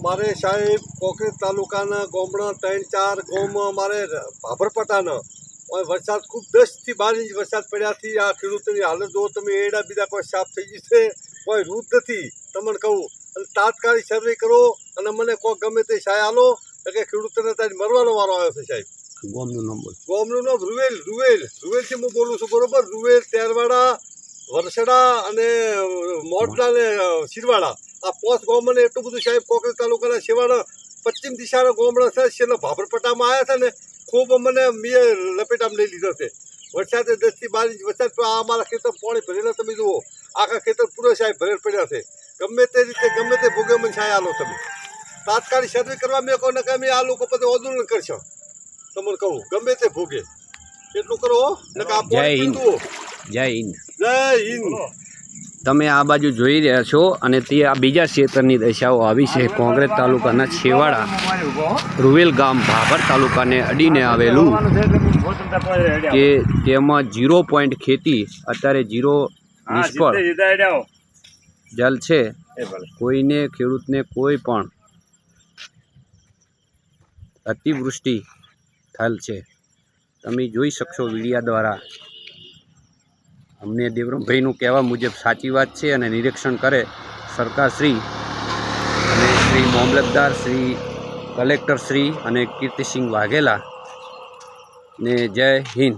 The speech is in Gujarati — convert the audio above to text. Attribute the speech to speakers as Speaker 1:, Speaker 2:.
Speaker 1: અમારે સાહેબ કોકરેજ તાલુકાના ગામડા 3-4 ગામમાં અમારે ભાભરપટાના વરસાદ ખૂબ 10 થી 12 ઇંચ વરસાદ પડ્યાથી આ ખેડૂતોની હાલત જો તમે એડા બીજા કોઈ સાફ થઈ ગઈ છે, કોઈ રૂપ નથી તમને કહું. અને તાત્કાલિક સર્વે કરો અને મને કોઈ ગમે તે સહાય આલો કે ખેડૂતોને ત્યાં મરવાનો વારો આવ્યો છે સાહેબ. ગામનું નામ રૂવેલથી હું બોલું છું, બરોબર. રૂવેલ, તેરવાડા, વરસડા અને મોટલા ને શિરવાડા, આ 5 ગામોને એટલું બધું સાહેબ કોકરેજ તાલુકાના સેવાના પશ્ચિમ દિશાના ગામડા છે. છેલ્લા ભાભરપટામાં આવ્યા હતા ને ખૂબ મને મેં લપેટામાં લઈ લીધો છે. વરસાદે 10 થી 12 ઇંચ વરસાદ. આ અમારા ખેતર પાણી ભરેલા તમે જુઓ, આખા ખેતર પૂરો સાહેબ ભરેલ પડ્યા છે. ગમે તે રીતે ગમે તે ભોગે મને સહાય આલો તમે. તાત્કાલિક સર્વે કરવા મેં કહો ને કે અમે આ લોકો પછી આંદોલન કરશો તમને કહું. ગમે તે ભોગે એટલું કરો ને કે
Speaker 2: જય હિન્દ. જય હિન્દ.
Speaker 1: જય હિન્દ.
Speaker 2: તમે આ બાજુ જોઈ રહ્યા છો અને તે આ બીજા ક્ષેત્રની દશાઓ આવી છે. કોંગ્રેસ તાલુકાના છેવાડા રૂવેલ ગામ ભાભર તાલુકાને અડીને આવેલું કે તેમાં 0 પોઈન્ટ ખેતી અત્યારે 0 નિષ્ફળ જલ છે. કોઈને ખેડૂતને કોઈ પણ અતિવૃષ્ટિ થયેલ છે. તમે જોઈ શકશો વિડીયા દ્વારા. અમને દેવરામભાઈનું કહેવા મુજબ સાચી વાત છે અને નિરીક્ષણ કરે સરકારશ્રી અને શ્રી મામલતદાર શ્રી કલેક્ટર શ્રી અને કીર્તિસિંહ વાઘેલા ને જય હિન્દ.